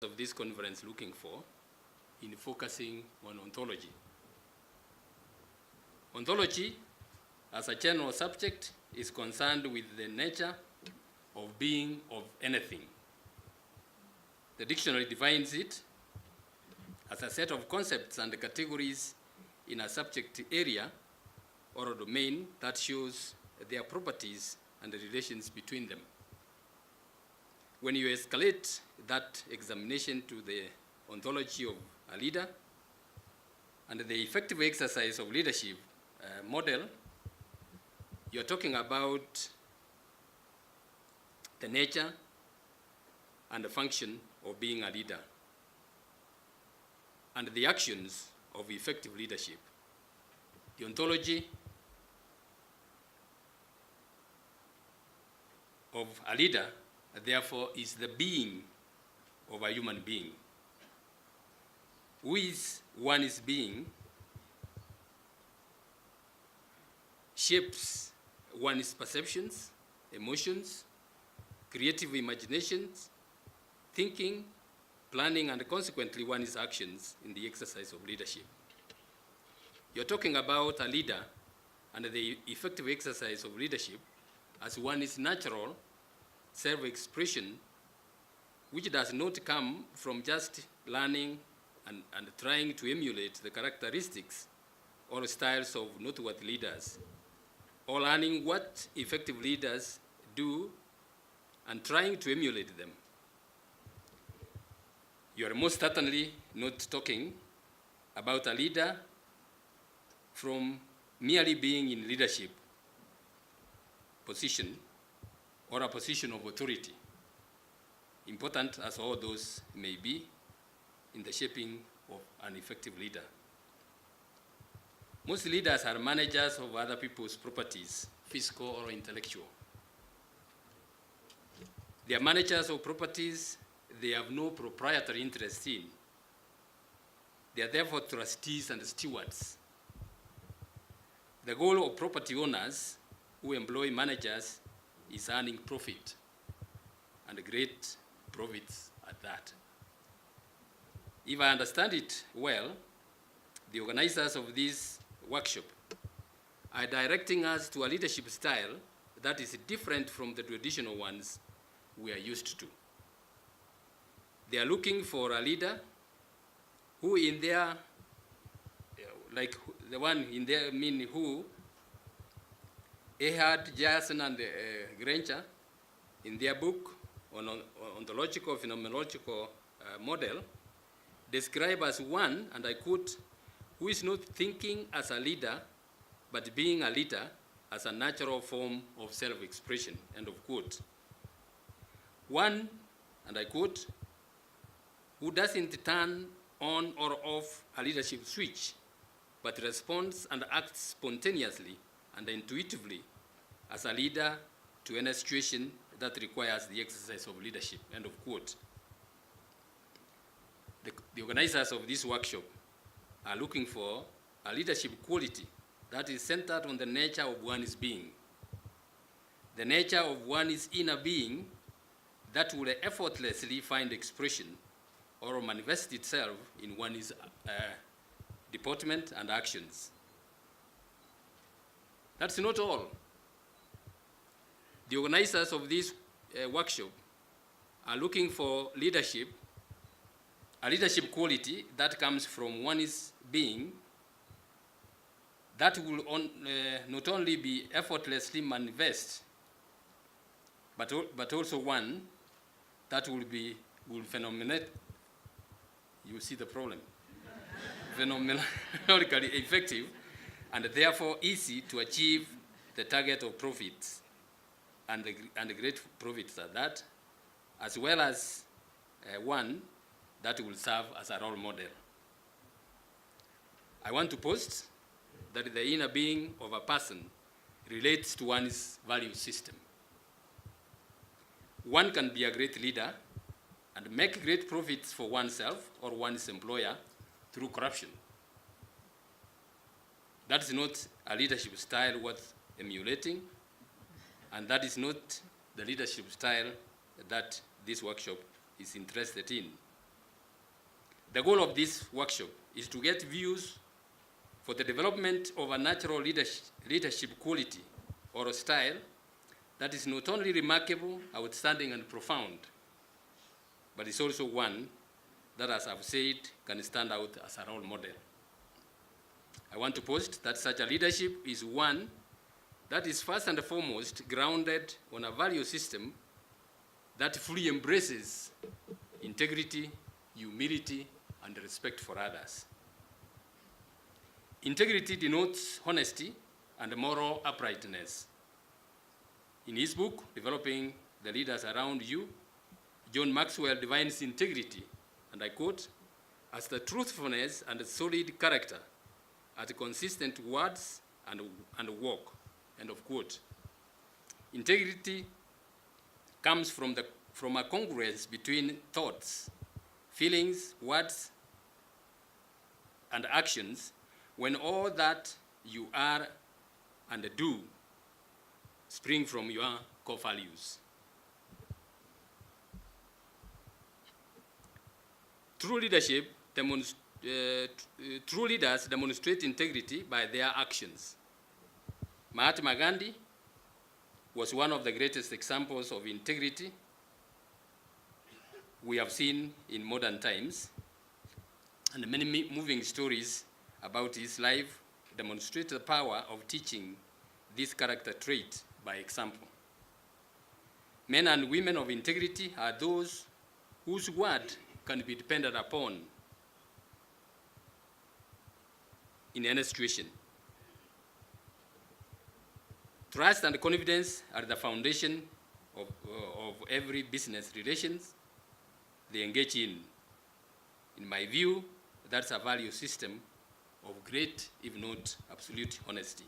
of this conference looking for in focusing on ontology. Ontology, as a general subject, is concerned with the nature of being of anything. The dictionary defines it as a set of concepts and categories in a subject area or a domain that shows their properties and the relations between them. When you escalate that examination to the ontology of a leader and the effective exercise of leadership model, you're talking about the nature and the function of being a leader and the actions of effective leadership. The ontology of a leader, therefore, is the being of a human being. Who is one's being shapes one's perceptions, emotions, creative imaginations, thinking, planning, and consequently one's actions in the exercise of leadership. You're talking about a leader and the effective exercise of leadership as one's natural self-expression, which does not come from just learning and trying to emulate the characteristics or styles of noteworthy leaders, or learning what effective leaders do and trying to emulate them. You are most certainly not talking about a leader from merely being in leadership position or a position of authority, important as all those may be in the shaping of an effective leader. Most leaders are managers of other people's properties, physical or intellectual. They are managers of properties they have no proprietary interest in. They are therefore trustees and stewards. The goal of property owners who employ managers is earning profit, and great profits at that. If I understand it well, the organizers of this workshop are directing us to a leadership style that is different from the traditional ones we are used to. They are looking for a leader who in their, like the one in their mean who Ehud, Jason, and Granger, in their book on ontological phenomenological model, describe as one, and I quote, who is not thinking as a leader, but being a leader as a natural form of self-expression, end of quote. One, and I quote, who doesn't turn on or off a leadership switch, but responds and acts spontaneously and intuitively as a leader to any situation that requires the exercise of leadership, end of quote. The organizers of this workshop are looking for a leadership quality that is centered on the nature of one's being, the nature of one's inner being that will effortlessly find expression or manifest itself in one's deportment and actions. That's not all. The organizers of this workshop are looking for leadership, a leadership quality that comes from one's being that will not only be effortlessly manifest, but also one that will phenomenate. You see the problem. Phenomenologically effective and therefore easy to achieve the target of profits and the great profits at that, as well as one that will serve as a role model. I want to post that the inner being of a person relates to one's value system. One can be a great leader and make great profits for oneself or one's employer through corruption. That's not a leadership style worth emulating, and that is not the leadership style that this workshop is interested in. The goal of this workshop is to get views for the development of a natural leadership quality or style that is not only remarkable, outstanding, and profound, but is also one that, as I've said, can stand out as a role model. I want to post that such a leadership is one that is first and foremost grounded on a value system that fully embraces integrity, humility, and respect for others. Integrity denotes honesty and moral uprightness. In his book, Developing the Leaders Around You, John Maxwell defines integrity, and I quote, as the truthfulness and solid character at consistent words and work, end of quote. Integrity comes from a congruence between thoughts, feelings, words, and actions when all that you are and do spring from your core values. True leaders demonstrate integrity by their actions. Mahatma Gandhi was one of the greatest examples of integrity we have seen in modern times, and many moving stories about his life demonstrate the power of teaching this character trait by example. Men and women of integrity are those whose word can be depended upon in any situation. Trust and confidence are the foundation of every business relations they engage in. In my view, that's a value system of great, if not absolute, honesty.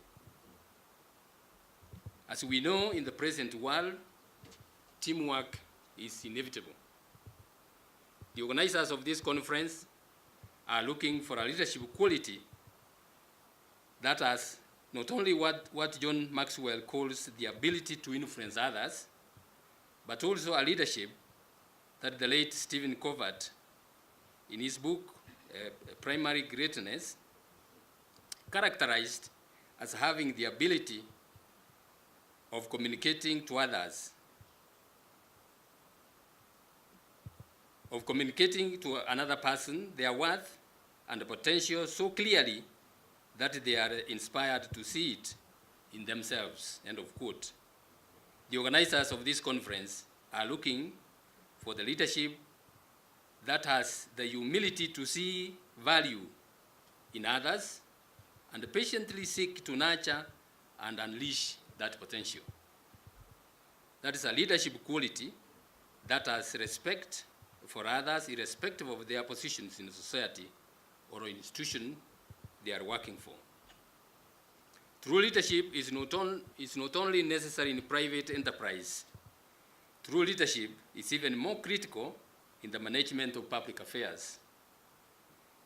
As we know, in the present world, teamwork is inevitable. The organizers of this conference are looking for a leadership quality that has not only what John Maxwell calls the ability to influence others, but also a leadership that the late Stephen Covert, in his book, Primary Greatness, characterized as having the ability of communicating to others, of communicating to another person their worth and potential so clearly that they are inspired to see it in themselves, end of quote. The organizers of this conference are looking for the leadership that has the humility to see value in others and patiently seek to nurture and unleash that potential. That is a leadership quality that has respect for others irrespective of their positions in society or institution they are working for. True leadership is not only necessary in private enterprise. True leadership is even more critical in the management of public affairs.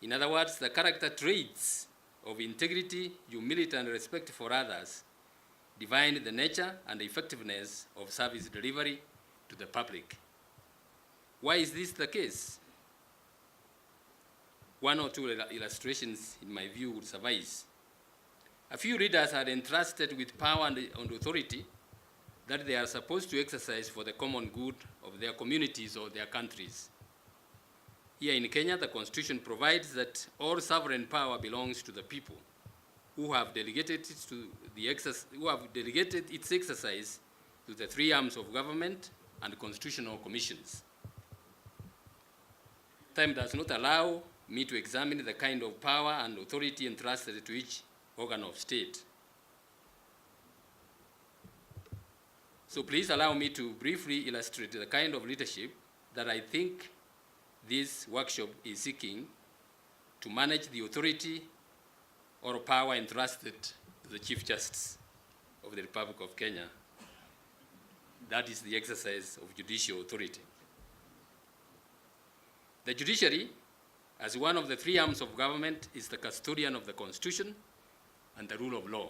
In other words, the character traits of integrity, humility, and respect for others define the nature and the effectiveness of service delivery to the public. Why is this the case? One or two illustrations, in my view, would suffice. A few leaders are entrusted with power and authority that they are supposed to exercise for the common good of their communities or their countries. Here in Kenya, the Constitution provides that all sovereign power belongs to the people, who have delegated its exercise to the three arms of government and constitutional commissions. Time does not allow me to examine the kind of power and authority entrusted to each organ of state. So please allow me to briefly illustrate the kind of leadership that I think this workshop is seeking to manage the authority or power entrusted to the Chief Justice of the Republic of Kenya. That is the exercise of judicial authority. The judiciary, as one of the three arms of government, is the custodian of the Constitution and the rule of law.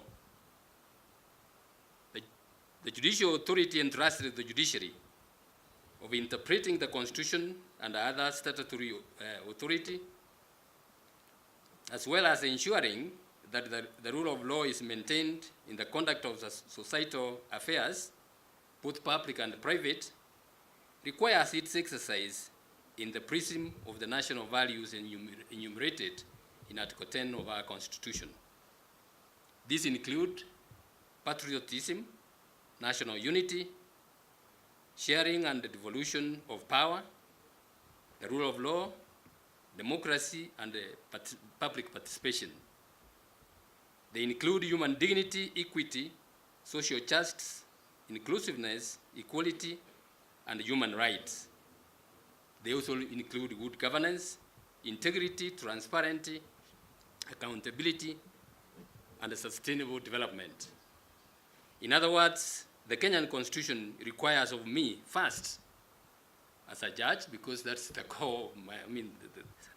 The judicial authority entrusted the judiciary of interpreting the Constitution and other statutory authority as well as ensuring that the rule of law is maintained in the conduct of the societal affairs, both public and private, requires its exercise in the prism of the national values enumerated in Article 10 of our Constitution. These include patriotism, national unity, sharing and the devolution of power, the rule of law, democracy, and public participation. They include human dignity, equity, social justice, inclusiveness, equality, and human rights. They also include good governance, integrity, transparency, accountability, and sustainable development. In other words, the Kenyan Constitution requires of me first, as a judge, because that's the core,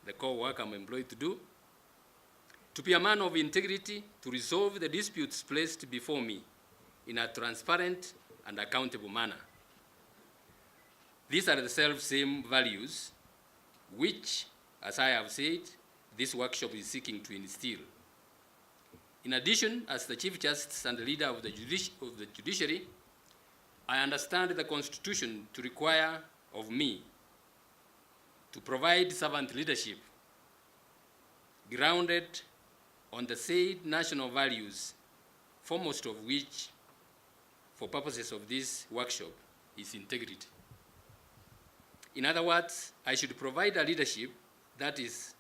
the core work I'm employed to do, to be a man of integrity, to resolve the disputes placed before me in a transparent and accountable manner. These are the self-same values which, as I have said, this workshop is seeking to instill. In addition, as the Chief Justice and the leader of the judiciary, I understand the Constitution to require of me to provide servant leadership grounded on the said national values, foremost of which, for purposes of this workshop, is integrity. In other words, I should provide a leadership that is